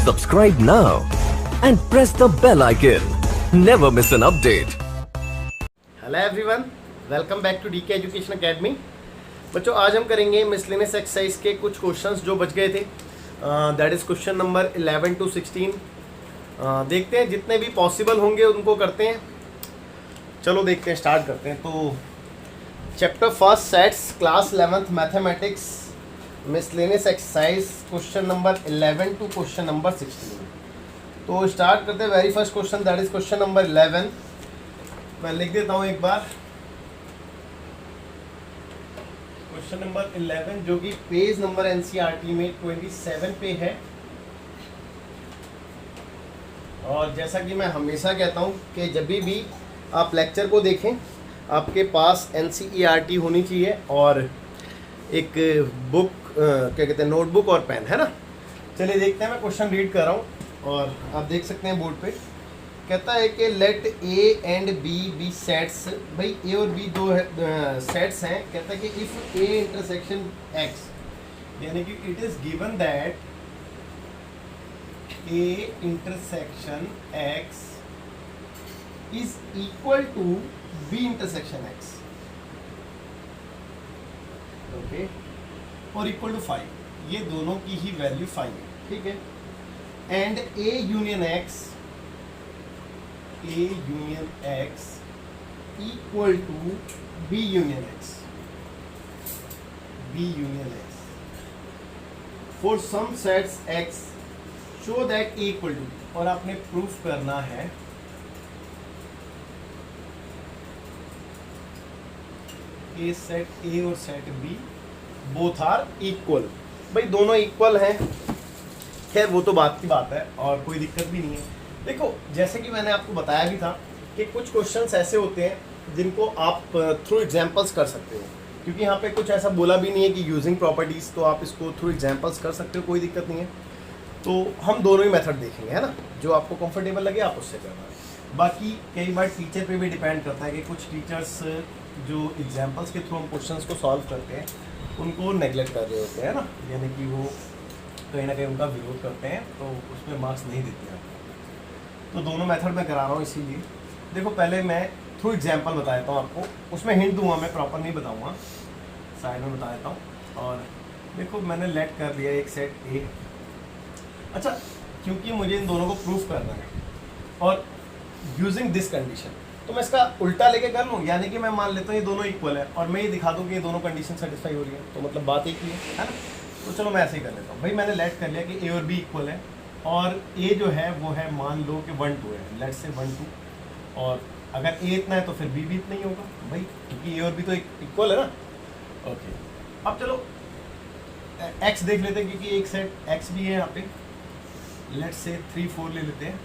Subscribe now and press the bell icon. Never miss an update. Hello everyone, welcome back to DK education academy. बच्चों, आज हम करेंगे miscellaneous exercise के कुछ questions जो बच गए थे। That is question number 11 to 16। देखते हैं, जितने भी पॉसिबल होंगे उनको करते हैं। चलो देखते हैं, स्टार्ट करते हैं। तो chapter first sets, class 11th mathematics, miscellaneous exercise, question number 11 to question number 16। तो स्टार्ट करते हैं। Very first question, that is question number 11। मैं लिख देता हूँ एक बार। क्वेश्चन नंबर 11 जो कि पेज नंबर एनसीईआरटी में 27 पे है। और जैसा कि मैं हमेशा कहता हूँ कि जब भी आप लेक्चर को देखें, आपके पास एनसीईआरटी होनी चाहिए और एक बुक, क्या कहते हैं, नोटबुक और पेन, है ना। चलिए देखते हैं। मैं क्वेश्चन रीड कर रहा हूँ और आप देख सकते हैं बोर्ड पे। कहता है कि let A and B be sets. भाई ए और बी दो सेट्स हैं। कहता है कि इफ़ ए इंटरसेक्शन एक्स, यानी कि it is given that A intersection X is equal to B intersection X, okay, और इक्वल टू 5। ये दोनों की ही वैल्यू 5 है, ठीक है। And A union x, A union X equal to B union X, B union X for some sets X show that A equal to, और आपने proof करना है A सेट A और set B both are equal. भाई दोनों equal हैं, खैर वो तो बात की बात है और कोई दिक्कत भी नहीं है। देखो, जैसे कि मैंने आपको बताया भी था कि कुछ क्वेश्चंस ऐसे होते हैं जिनको आप थ्रू एग्जांपल्स कर सकते हो, क्योंकि यहाँ पे कुछ ऐसा बोला भी नहीं है कि यूजिंग प्रॉपर्टीज़, तो आप इसको थ्रू एग्जांपल्स कर सकते हो, कोई दिक्कत नहीं है। तो हम दोनों ही मेथड देखेंगे, है ना, जो आपको कंफर्टेबल लगे आप उससे करना। बाकी कई बार टीचर पे भी डिपेंड करता है कि कुछ टीचर्स जो एग्जाम्पल्स के थ्रू हम क्वेश्चन को सॉल्व करते हैं उनको नेगलेक्ट कर रहे होते हैं ना, यानी कि वो कहीं ना कहीं उनका विरोध करते हैं, तो उसमें मार्क्स नहीं देते हैं। तो दोनों मेथड में करा रहा हूँ इसीलिए। देखो, पहले मैं थ्रू एग्जांपल बता देता हूँ आपको, उसमें हिंट दूंगा, मैं प्रॉपर नहीं बताऊँगा, साइड में बता देता हूँ। और देखो, मैंने लेट कर लिया एक सेट ए। अच्छा, क्योंकि मुझे इन दोनों को प्रूफ करना है और यूजिंग दिस कंडीशन, तो मैं इसका उल्टा लेके कर लूँ, यानी कि मैं मान लेता हूँ ये दोनों इक्वल है और मैं ये दिखा दूँ कि ये दोनों कंडीशन सेटिस्फाई हो रही है, तो मतलब बात एक ही है ना। तो चलो मैं ऐसे ही कर लेता हूँ। भाई मैंने लेट कर लिया कि ए और बी इक्वल है, और ए जो है वो है, मान लो कि 1 2 है, लेट से 1 2, और अगर ए इतना है तो फिर बी भी इतना ही होगा भाई, क्योंकि ए और बी तो इक्वल है ना। ओके, अब चलो एक्स देख लेते हैं, क्योंकि एक सेट एक्स भी है यहाँ पे। लेट से 3 4 ले लेते हैं।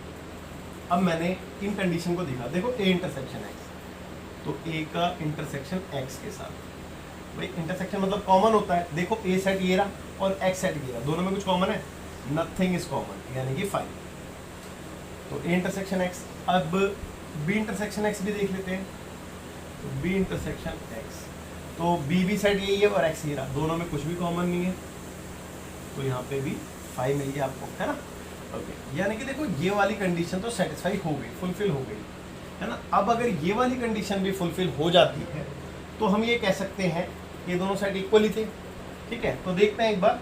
अब मैंने इन कंडीशन को दिखा, देखो ए इंटरसेक्शन एक्स, तो ए का इंटरसेक्शन एक्स के साथ, भाई इंटरसेक्शन मतलब कॉमन होता है। देखो ए सेट ये रहा और एक्स सेट ये रहा, दोनों में कुछ कॉमन है, नथिंग इज कॉमन, यानी कि 5। तो ए इंटरसेक्शन एक्स। अब बी इंटरसेक्शन एक्स भी देख लेते हैं। तो बी इंटरसेक्शन एक्स, तो बी भी सेट यही है और एक्स ये रहा, दोनों में कुछ भी कॉमन नहीं है, तो यहाँ पे भी 5 मिल गया आपको, है ना। ओके, यानी कि देखो ये वाली कंडीशन तो सेटिस्फाई हो गई, फुलफिल हो गई, है ना। अब अगर ये वाली कंडीशन भी फुलफिल हो जाती है तो हम ये कह सकते हैं कि दोनों सेट इक्वल ही थे, ठीक है। तो देखते हैं एक बार।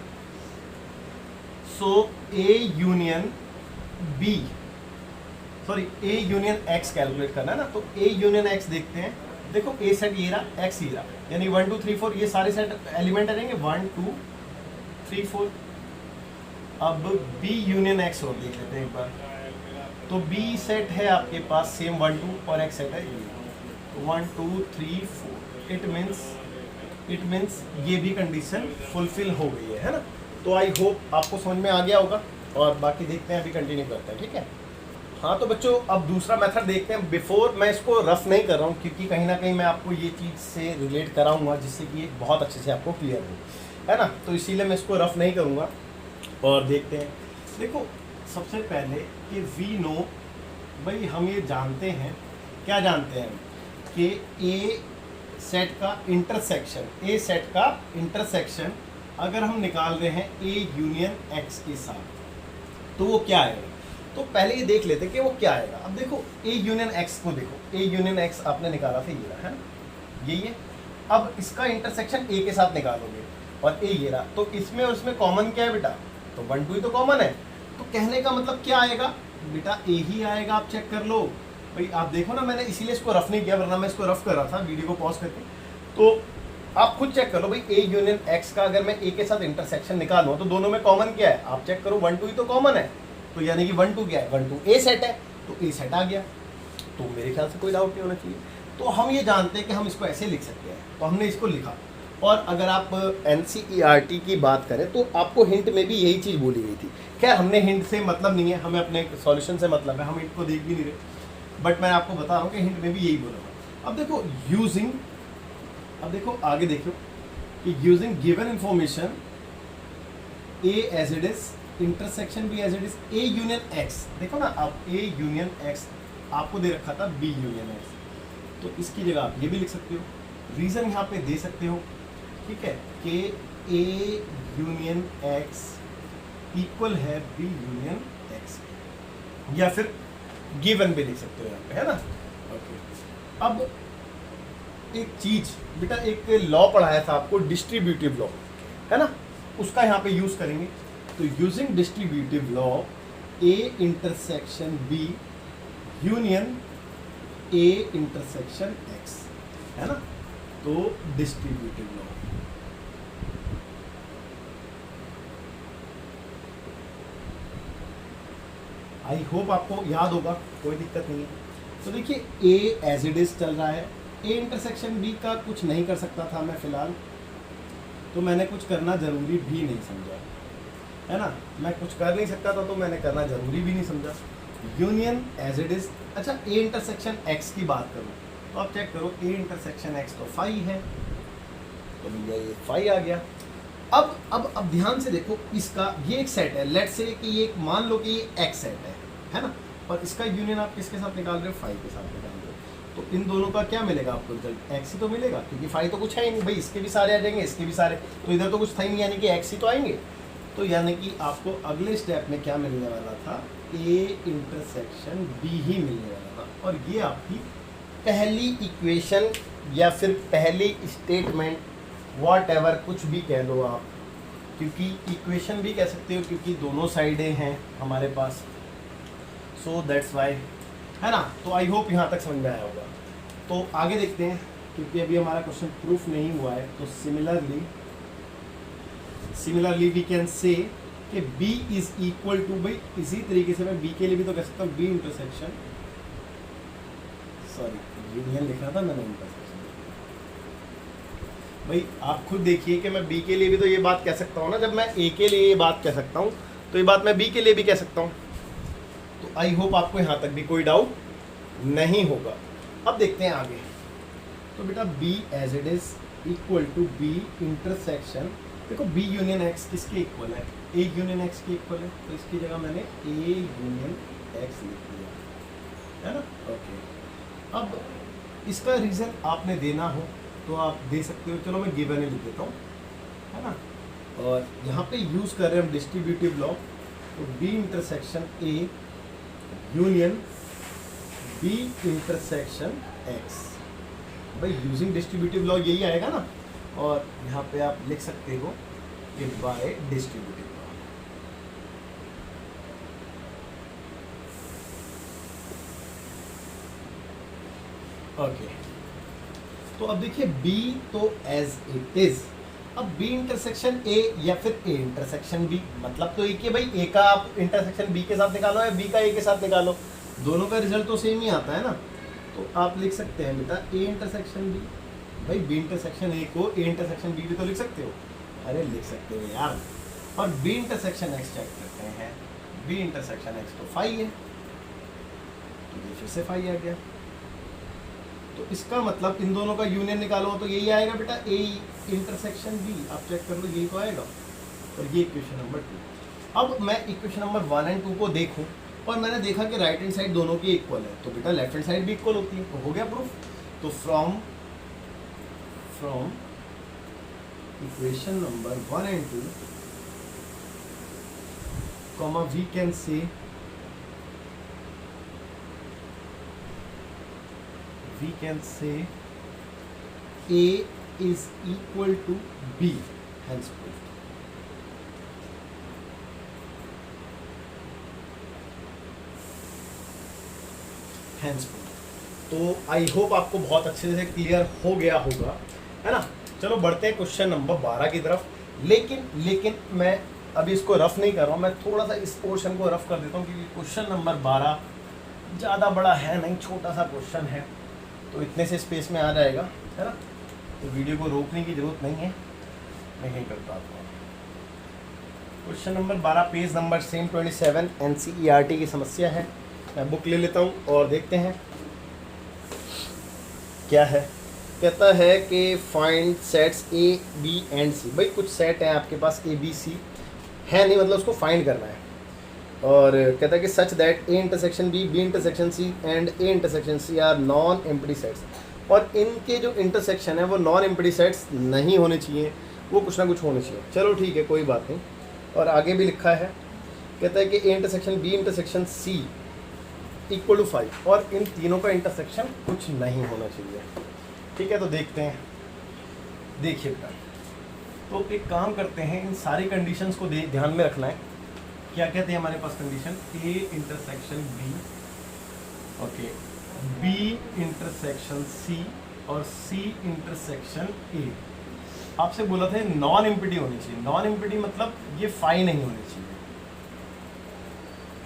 So A union B, sorry A union X calculate करना है ना, तो ए यूनियन एक्स देखते हैं। देखो ए सेट ये रहा, एक्स ये रहा, यानी 1 2 3 4 ये सारे सेट एलिमेंट रहेंगे 1 2 3 4। अब बी यूनियन एक्स और देख लेते हैं एक बार। तो बी सेट है आपके पास सेम 1 2 और एक्स सेट है 1 2 3 4। इट मीन्स ये भी कंडीशन फुलफिल हो गई है ना। तो आई होप आपको समझ में आ गया होगा, और बाकी देखते हैं, अभी कंटिन्यू करते हैं, ठीक है। हाँ, तो बच्चों अब दूसरा मेथड देखते हैं। बिफोर मैं इसको रफ नहीं कर रहा हूँ, क्योंकि कहीं ना कहीं मैं आपको ये चीज़ से रिलेट कराऊंगा जिससे कि ये बहुत अच्छे से आपको क्लियर हो, है ना। तो इसीलिए मैं इसको रफ नहीं करूँगा और देखते हैं। देखो, सबसे पहले कि वी नो, भाई हम ये जानते हैं, क्या जानते हैं कि ए सेट का इंटरसेक्शन, ए सेट का इंटरसेक्शन अगर हम निकाल रहे हैं ए यूनियन एक्स के साथ, तो वो क्या आएगा। तो पहले ये देख लेते हैं कि वो क्या आएगा। अब देखो ए यूनियन एक्स को देखो, ए यूनियन एक्स आपने निकाला था, ये रहा है ना, यही है। अब इसका इंटरसेक्शन ए के साथ निकालोगे और ए ये रहा, तो इसमें और इसमें कॉमन क्या है बेटा, तो 1 2 ही तो कॉमन है। तो कहने का मतलब क्या आएगा बेटा, ए ही आएगा। आप चेक कर लो भाई, आप देखो ना, मैंने इसीलिए इसको रफ नहीं किया, वरना मैं इसको रफ कर रहा था वीडियो को पॉज करके। तो आप खुद चेक कर लो भाई, ए यूनियन एक्स का अगर मैं ए के साथ इंटरसेक्शन निकालूं तो दोनों में कॉमन क्या है, आप चेक करो 1 2 ही तो कॉमन है। तो यानी कि 1 2 क्या है, 1 2 ए सेट है, तो ए सेट आ गया। तो मेरे ख्याल से कोई डाउट नहीं होना चाहिए। तो हम ये जानते हैं कि हम इसको ऐसे लिख सकते हैं, तो हमने इसको लिखा। और अगर आप NCERT की बात करें तो आपको हिंट में भी यही चीज़ बोली गई थी। खैर हमने हिंट से मतलब नहीं है, हमें अपने सॉल्यूशन से मतलब है, हम हिंट को देख भी नहीं रहे, बट मैं आपको बता रहा हूँ कि हिंट में भी यही बोला था। अब देखो यूजिंग, अब देखो आगे देखो कि using given information A as it is, intersection B as it is, A union X, देखो ना आप, ए यूनियन एक्स आपको दे रखा था बी यूनियन एक्स, तो इसकी जगह आप ये भी लिख सकते हो, रीजन यहाँ पे दे सकते हो, ठीक है, कि ए यूनियन एक्स इक्वल है बी यूनियन एक्स, या फिर गिवन भी लिख सकते हो यहाँ पे, है ना। ओके, अब एक चीज बेटा, एक लॉ पढ़ाया था आपको, डिस्ट्रीब्यूटिव लॉ, है ना, उसका यहाँ पे यूज करेंगे। तो using distributive law A intersection B union A intersection X, है ना, तो डिस्ट्रीब्यूटिव लॉ। आई होप आपको याद होगा, कोई दिक्कत नहीं है। तो देखिए ए एज इट इज चल रहा है, ए इंटरसेक्शन बी का कुछ नहीं कर सकता था मैं फिलहाल, तो मैंने कुछ करना जरूरी भी नहीं समझा, है ना, मैं कुछ कर नहीं सकता था तो मैंने करना जरूरी भी नहीं समझा। Union as it is. अच्छा, ए इंटरसेक्शन एक्स की बात करूँ तो आप चेक करो, ए इंटरसेक्शन एक्स तो फाई है, तो भैया ये फाई आ गया। अब ध्यान से देखो, इसका ये एक सेट है, लेट्स से कि ये मान लो कि ये एक्स सेट है ना, और इसका यूनियन आप किसके साथ निकाल रहे हो, फाई के साथ निकाल रहे हो, तो इन दोनों का क्या मिलेगा आपको रिजल्ट, एक्स ही तो मिलेगा, क्योंकि फाई तो कुछ है ही नहीं भाई, इसके भी सारे आ जाएंगे, इसके भी सारे, तो इधर तो कुछ था ही नहीं, यानी कि एक्स ही तो आएंगे। तो यानी कि आपको अगले स्टेप में क्या मिलने वाला था, ए इंटरसेक्शन बी ही मिलने वाला था, और ये आपकी पहली इक्वेशन या फिर पहली स्टेटमेंट, वॉट एवर कुछ भी कह लो आप, क्योंकि इक्वेशन भी कह सकते हो क्योंकि दोनों साइडें हैं हमारे पास, सो दैट्स वाई, है ना। तो आई होप यहाँ तक समझ में आया होगा। तो आगे देखते हैं, क्योंकि अभी हमारा क्वेश्चन प्रूफ नहीं हुआ है। तो सिमिलरली वी कैन से कि B इज इक्वल टू, भाई इसी तरीके से मैं B के लिए भी तो कह सकता हूँ, B इंटरसेक्शन, सॉरी यूनियन लिखा था मैंने, इंटरसेक्शन। भाई आप खुद देखिए कि मैं B के लिए भी तो ये बात कह सकता हूँ ना, जब मैं A के लिए ये बात कह सकता हूँ तो ये बात मैं B के लिए भी कह सकता हूँ। तो आई होप आपको यहाँ तक भी कोई डाउट नहीं होगा। अब देखते हैं आगे। तो बेटा B as it is equal to B intersection, देखो B यूनियन एक्स किसके इक्वल है, A यूनियन एक्स के इक्वल है, तो इसकी जगह मैंने A यूनियन एक्स लिख दिया, है ना। ओके, अब इसका रीज़न आपने देना हो तो आप दे सकते हो, चलो मैं गिवन ही लिख देता हूँ, है ना। और यहाँ पे यूज़ कर रहे हैं हम डिस्ट्रीब्यूटिव लॉ, तो B intersection A union B intersection X, भाई यूजिंग डिस्ट्रीब्यूटिव लॉ यही आएगा ना, और यहाँ पे आप लिख सकते हो कि बाय डिस्ट्रीब्यूटिव लॉ। ओके, तो अब देखिए B तो एज इट इज, अब B इंटरसेक्शन A या फिर A इंटरसेक्शन B, मतलब तो एक ही भाई, A का आप इंटरसेक्शन B के साथ निकालो या B का A के साथ निकालो, दोनों का रिजल्ट तो सेम ही आता है ना। तो आप लिख सकते हैं बेटा A इंटरसेक्शन B, भाई B इंटरसेक्शन A को A इंटरसेक्शन B भी तो लिख सकते हो, अरे लिख सकते हो यार। और B इंटरसेक्शन X चेक करते हैं, B इंटरसेक्शन X तो फाई है, तो ये फिर से फाई आ गया। तो इसका मतलब इन दोनों का यूनियन निकालो तो यही आएगा बेटा, A इंटरसेक्शन B, आप चेक कर लो यही तो आएगा। और ये इक्वेशन नंबर 2। अब मैं इक्वेशन नंबर 1 और 2 को देखूं और मैंने देखा कि राइट हैंड साइड दोनों की इक्वल है, तो बेटा लेफ्ट हैंड साइड भी इक्वल होती है, तो हो गया प्रूफ। तो फ्रॉम इक्वेशन नंबर 1 और 2 comma we can say A is equal to B, hence proved. Hence proved. तो आई होप आपको बहुत अच्छे से क्लियर हो गया होगा, है ना। चलो बढ़ते हैं क्वेश्चन नंबर 12 की तरफ। लेकिन मैं अभी इसको रफ नहीं कर रहा हूँ, मैं थोड़ा सा इस पोर्शन को रफ कर देता हूँ क्योंकि क्वेश्चन नंबर 12 ज़्यादा बड़ा है नहीं, छोटा सा क्वेश्चन है, तो इतने से स्पेस में आ जाएगा, है ना। तो वीडियो को रोकने की ज़रूरत नहीं है, मैं यही करता हूँ। Question number 12 page number same 27 NCERT की समस्या है। मैं बुक ले लेता हूँ और देखते हैं क्या है। कहता है कि find sets A, B and C। भाई कुछ सेट हैं आपके पास A, B, C है नहीं, मतलब उसको फाइंड करना है। और कहता है कि such that A intersection B, B intersection C and A intersection C are non empty sets. और इनके जो इंटरसेक्शन है वो नॉन एम्प्टी सेट्स नहीं होने चाहिए, वो कुछ ना कुछ होने चाहिए। चलो ठीक है, कोई बात नहीं। और आगे भी लिखा है, कहता है कि A intersection B intersection C equal to 5 और इन तीनों का इंटरसेक्शन कुछ नहीं होना चाहिए। ठीक है, तो देखते हैं। देखिए बेटा, तो एक काम करते हैं, इन सारी कंडीशंस को ध्यान में रखना है। क्या कहते हैं हमारे पास condition? A intersection B, okay, B intersection C और C इंटरसेक्शन A। आपसे बोला था नॉन एम्प्टी होनी चाहिए। नॉन एम्प्टी मतलब ये फाई नहीं होनी चाहिए,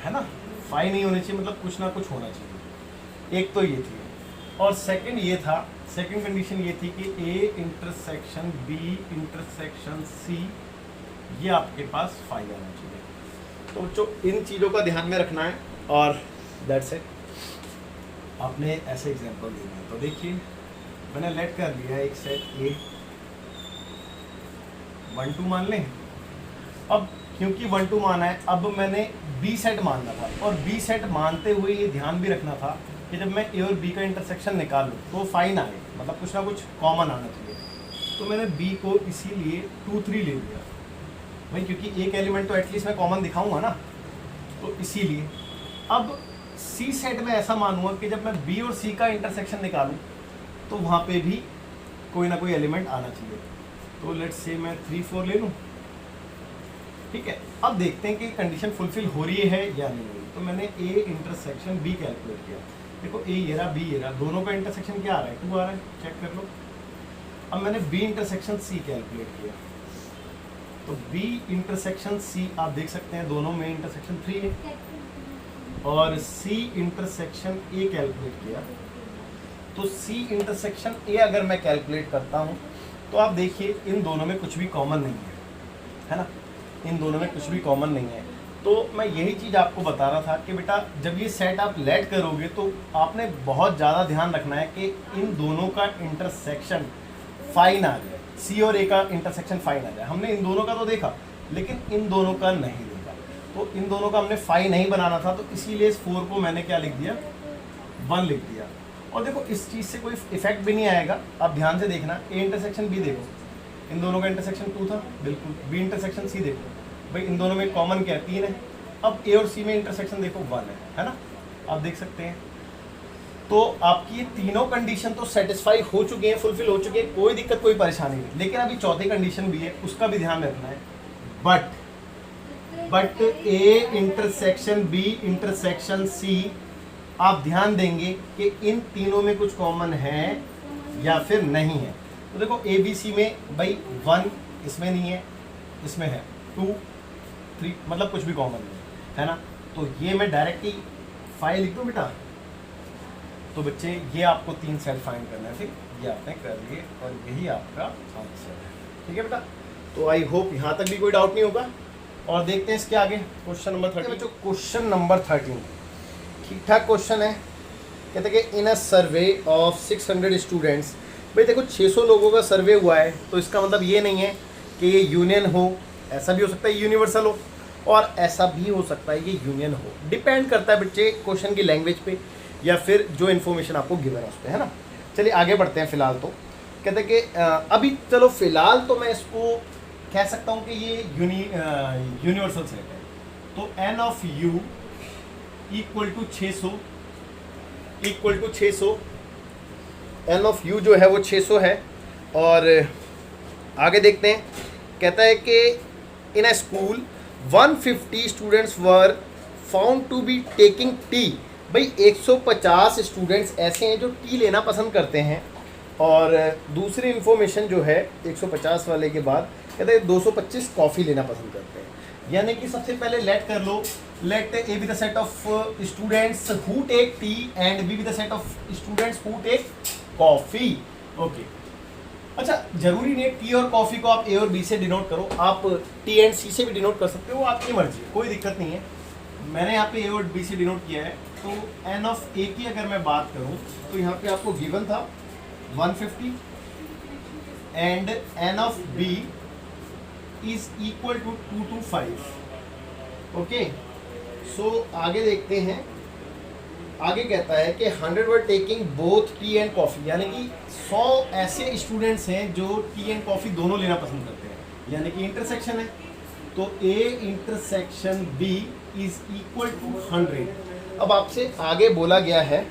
है ना। फाई नहीं होनी चाहिए मतलब कुछ ना कुछ होना चाहिए। एक तो ये थी, और सेकंड ये था, सेकंड कंडीशन ये थी कि A intersection B intersection C ये आपके पास फाई आना चाहिए। तो जो इन चीज़ों का ध्यान में रखना है, और दैट्स इट। आपने ऐसे एग्जांपल देना है। तो देखिए, मैंने लेट कर लिया एक सेट A 1 2 मान लें। अब क्योंकि 1 2 माना है, अब मैंने B सेट मानना था, और B सेट मानते हुए ये ध्यान भी रखना था कि जब मैं A और B का इंटरसेक्शन निकालूं तो फाइन आए, मतलब कुछ ना कुछ कॉमन आना चाहिए। तो मैंने B को इसीलिए 2 3 ले लिया भाई, क्योंकि एक एलिमेंट तो एटलीस्ट मैं कॉमन दिखाऊंगा ना, तो इसीलिए। अब C सेट में ऐसा मानूंगा कि जब मैं B और C का इंटरसेक्शन निकालूं तो वहाँ पे भी कोई ना कोई एलिमेंट आना चाहिए। तो लेट्स से मैं 3 4 ले लूँ, ठीक है। अब देखते हैं कि कंडीशन फुलफिल हो रही है या नहीं हो रही। तो मैंने A इंटरसेक्शन B कैलकुलेट किया। देखो A ये रहा, B ये रहा, दोनों का इंटरसेक्शन क्या आ रहा है? 2 आ रहा है, चेक कर लो। अब मैंने B इंटरसेक्शन C कैलकुलेट किया, तो B इंटरसेक्शन C आप देख सकते हैं दोनों में इंटरसेक्शन 3 है, और C इंटरसेक्शन A कैलकुलेट किया। तो C इंटरसेक्शन A अगर मैं कैलकुलेट करता हूँ तो आप देखिए इन दोनों में कुछ भी कॉमन नहीं है ना, इन दोनों में कुछ भी कॉमन नहीं है। तो मैं यही चीज़ आपको बता रहा था कि बेटा जब ये सेट आप लेट करोगे तो आपने बहुत ज़्यादा ध्यान रखना है कि इन दोनों का इंटरसेक्शन फाइन आ जाए, C और A का इंटरसेक्शन फाइन आ जाए। हमने इन दोनों का तो देखा, लेकिन इन दोनों का नहीं देखा। तो इन दोनों का हमने फाइन नहीं बनाना था, तो इसीलिए इस 4 को मैंने क्या लिख दिया? 1 लिख दिया। और देखो इस चीज़ से कोई इफेक्ट भी नहीं आएगा, आप ध्यान से देखना। A इंटरसेक्शन B देखो, इन दोनों का इंटरसेक्शन 2 था, बिल्कुल। B इंटरसेक्शन C देखो, भाई इन दोनों में कॉमन क्या है? 3 है। अब A और C में इंटरसेक्शन देखो 1 है ना, आप देख सकते हैं। तो आपकी ये तीनों कंडीशन तो सेटिस्फाई हो चुके हैं, फुलफिल हो चुके हैं, कोई दिक्कत कोई परेशानी नहीं। लेकिन अभी चौथी कंडीशन भी है, उसका भी ध्यान रखना है। But A intersection B intersection C, आप ध्यान देंगे कि इन तीनों में कुछ कॉमन है या फिर नहीं है। तो देखो A B C में भाई 1 इसमें नहीं है, इसमें है 2 3, मतलब कुछ भी कॉमन नहीं है ना। तो ये मैं डायरेक्ट ही 5 लिख दूँ बेटा। तो बच्चे ये आपको 3 सेट फाइंड करना है, ठीक, ये आपने कर लिए और यही आपका आंसर है, ठीक है बेटा। तो आई होप यहाँ तक भी कोई डाउट नहीं होगा। और देखते हैं इसके आगे क्वेश्चन नंबर 13। बच्चों क्वेश्चन नंबर 13 ठीक ठाक क्वेश्चन है। कहते हैं कि in a survey of 600 students, भाई देखो 600 लोगों का सर्वे हुआ है, तो इसका मतलब ये नहीं है कि ये यूनियन हो, ऐसा भी हो सकता है यूनिवर्सल हो, और ऐसा भी हो सकता है ये यूनियन हो। डिपेंड करता है बच्चे क्वेश्चन की लैंग्वेज पे या फिर जो इन्फॉर्मेशन आपको गिवन है उस पर, है ना। चलिए आगे बढ़ते हैं। फिलहाल तो कहते हैं कि अभी चलो फिलहाल तो मैं इसको कह सकता हूँ कि ये यूनिवर्सल सेट है, तो n of u equal to 600, equal to 600, n of u जो है वो 600 है। और आगे देखते हैं, कहता है कि in a school 150 students were found to be taking tea. भाई 150 स्टूडेंट्स ऐसे हैं जो टी लेना पसंद करते हैं। और दूसरी इन्फॉर्मेशन जो है 150 वाले के बाद कहते हैं 225 कॉफ़ी लेना पसंद करते हैं। यानी कि सबसे पहले लेट कर लो, let A be the set of students who take tea and B be the set of students who take coffee. Okay, अच्छा जरूरी नहीं टी और कॉफ़ी को आप ए और बी से डिनोट करो, आप टी एंड सी से भी डिनोट कर सकते हो, आपकी मर्जी है, कोई दिक्कत नहीं है। मैंने यहाँ पे ए और बी से डिनोट किया है। तो एन ऑफ ए की अगर मैं बात करूँ तो यहाँ पे आपको गिवन था 150 and n of B is equal to 225। Okay, so आगे देखते हैं। आगे कहता है कि 100 were taking both tea and coffee, यानी कि 100 ऐसे स्टूडेंट्स हैं जो टी एंड कॉफ़ी दोनों लेना पसंद करते हैं, यानी कि इंटरसेक्शन है। तो A intersection B is equal to 100। अब आपसे आगे बोला गया है,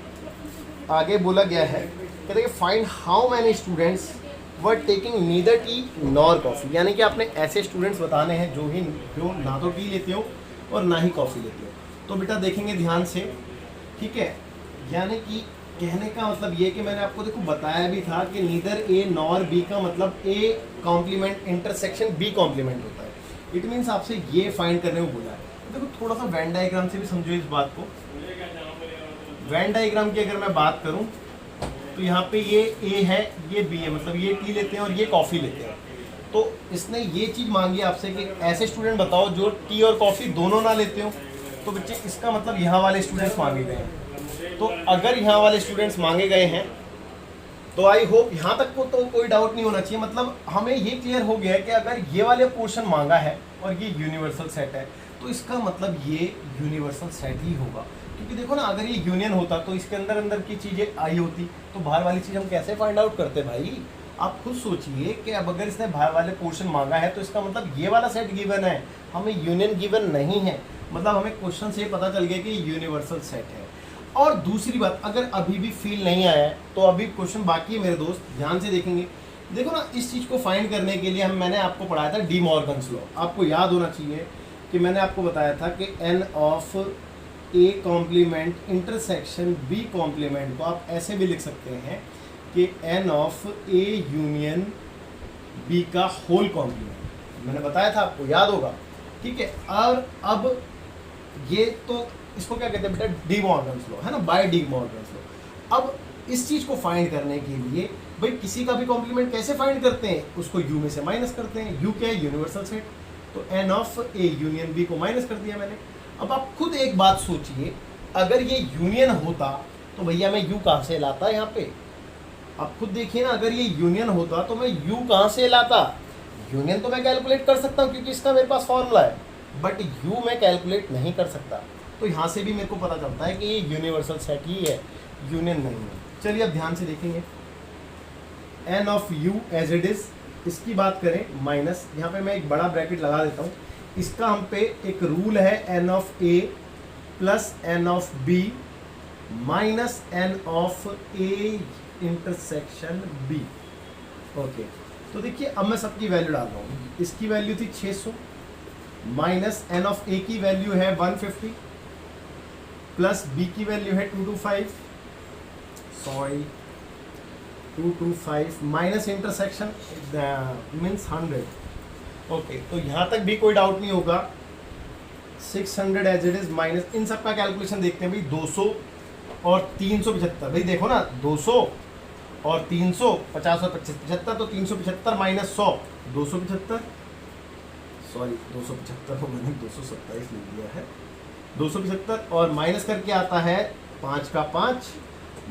कहते हैं find how many students were taking neither tea nor coffee, यानी कि आपने ऐसे स्टूडेंट्स बताने हैं जो ना तो टी लेते हो और ना ही कॉफ़ी लेते हो। तो बेटा देखेंगे ध्यान से, ठीक है। यानी कि कहने का मतलब ये कि मैंने आपको देखो बताया भी था कि नीदर ए नॉर बी का मतलब A complement intersection B complement होता है। इट मीन्स आपसे ये फाइंड करने को बोला है। देखो थोड़ा सा वेन डायग्राम से भी समझो इस बात को। वेन डायग्राम की अगर मैं बात करूं तो यहाँ पे ये ए है, ये बी है, मतलब ये टी लेते हैं और ये कॉफ़ी लेते हैं। तो इसने ये चीज़ मांगी आपसे कि ऐसे स्टूडेंट बताओ जो टी और कॉफ़ी दोनों ना लेते हो। तो बच्चे इसका मतलब यहाँ वाले स्टूडेंट्स मांगे गए हैं। तो अगर यहाँ वाले स्टूडेंट्स मांगे गए हैं तो आई होप यहाँ तक को तो कोई डाउट नहीं होना चाहिए। मतलब हमें ये क्लियर हो गया है कि अगर ये वाले पोर्शन मांगा है और ये यूनिवर्सल सेट है तो इसका मतलब ये यूनिवर्सल सेट ही होगा। क्योंकि देखो ना, अगर ये यूनियन होता तो इसके अंदर अंदर की चीज़ें आई होती, तो बाहर वाली चीज़ हम कैसे फाइंड आउट करते भाई। आप खुद सोचिए कि अब अगर इसने बाहर वाले पोर्शन मांगा है तो इसका मतलब ये वाला सेट गिवन है, हमें यूनियन गिवन नहीं है। मतलब हमें क्वेश्चन से पता चल गया कि यूनिवर्सल सेट है। और दूसरी बात, अगर अभी भी फील नहीं आया है तो अभी क्वेश्चन बाकी है मेरे दोस्त, ध्यान से देखेंगे। देखो ना, इस चीज़ को फाइंड करने के लिए मैंने आपको पढ़ाया था डी मॉर्गन्स लॉ। आपको याद होना चाहिए कि मैंने आपको बताया था कि N of A complement intersection B complement को आप ऐसे भी लिख सकते हैं कि N of A union B का होल कॉम्प्लीमेंट। मैंने बताया था, आपको याद होगा, ठीक है। और अब ये तो इसको क्या कहते हैं बेटा, डी मॉर्गन्स लॉ है ना, बाय डी मॉर्गन्स लॉ। अब इस चीज़ को फाइंड करने के लिए भाई किसी का भी कॉम्प्लीमेंट कैसे फाइंड करते हैं, उसको यू में से माइनस करते हैं। यू क्या है, यूनिवर्सल सेट। तो N of A union B को माइनस कर दिया मैंने। अब आप खुद एक बात सोचिए, अगर ये यूनियन होता तो भैया मैं यू कहाँ से लाता यहाँ पे। आप खुद देखिए ना, अगर ये यूनियन होता तो मैं यू कहाँ से लाता। यूनियन तो मैं कैलकुलेट कर सकता हूँ क्योंकि इसका मेरे पास फॉर्मूला है, बट यू मैं कैलकुलेट नहीं कर सकता। तो यहाँ से भी मेरे को पता चलता है कि ये यूनिवर्सल सेट ही है, यूनियन नहीं है। चलिए अब ध्यान से देखेंगे, N of U as it is, इसकी बात करें माइनस, यहाँ पे मैं एक बड़ा ब्रैकेट लगा देता हूँ। इसका हम पे एक रूल है N of A plus N of B minus N of A intersection B. Okay, तो देखिए अब मैं सबकी वैल्यू डाल रहा हूँ। इसकी वैल्यू थी 600 माइनस एन ऑफ ए की वैल्यू है 150 प्लस बी की वैल्यू है 225 माइनस इंटरसेक्शन मीन्स 100। ओके, तो यहाँ तक भी कोई डाउट नहीं होगा। 600 एज इट इज माइनस, इन सब का कैलकुलेशन देखते हैं भाई। 200 और 375, भाई देखो ना, 200 और 300, 50 और 25, 75, तो 375 माइनस 100, 275। सॉरी 275 को मैंने 227 लिख दिया है। 275 और माइनस करके आता है 5 का 5,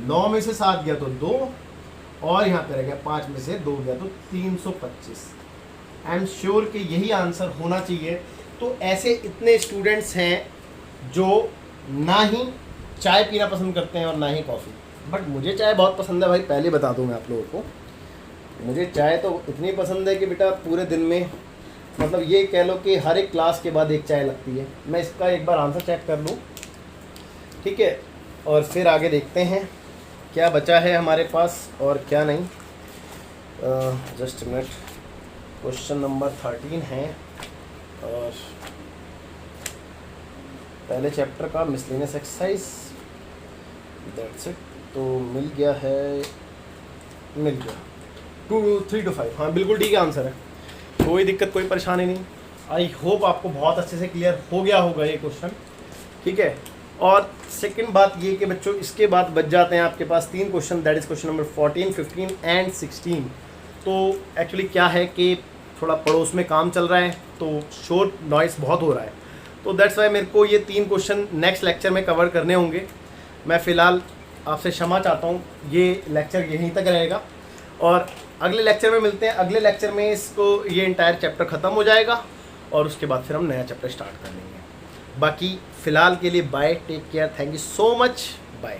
9 में से 7 गया तो 2, और यहाँ पे रह गया 5 में से 2 गया तो 325। आई एम श्योर कि यही आंसर होना चाहिए। तो ऐसे इतने स्टूडेंट्स हैं जो ना ही चाय पीना पसंद करते हैं और ना ही कॉफ़ी। बट मुझे चाय बहुत पसंद है भाई, पहले बता दूं मैं आप लोगों को। मुझे चाय तो इतनी पसंद है कि बेटा पूरे दिन में मतलब ये कह लो कि हर एक क्लास के बाद एक चाय लगती है। मैं इसका एक बार आंसर चेक कर लूँ, ठीक है, और फिर आगे देखते हैं क्या बचा है हमारे पास और क्या नहीं। जस्ट मिनट, क्वेश्चन नंबर 13 है और पहले चैप्टर का मिसलेनियस एक्सरसाइज, दैट्स इट। तो मिल गया है, मिल गया 3 to 5। हाँ बिल्कुल ठीक है आंसर है, कोई दिक्कत कोई परेशानी नहीं। आई होप आपको बहुत अच्छे से क्लियर हो गया होगा ये क्वेश्चन, ठीक है। और सेकंड बात ये कि बच्चों इसके बाद बच जाते हैं आपके पास 3 question, that is question number 14, 15 and 16। तो एक्चुअली क्या है कि थोड़ा पड़ोस में काम चल रहा है तो शोर नॉइस बहुत हो रहा है, तो दैट्स वाई मेरे को ये 3 क्वेश्चन नेक्स्ट लेक्चर में कवर करने होंगे। मैं फ़िलहाल आपसे क्षमा चाहता हूँ, ये लेक्चर यहीं तक रहेगा और अगले लेक्चर में मिलते हैं। अगले लेक्चर में इसको ये इंटायर चैप्टर ख़त्म हो जाएगा और उसके बाद फिर हम नया चैप्टर स्टार्ट कर लेंगे। बाकी फ़िलहाल के लिए bye, take care, thank you so much, bye.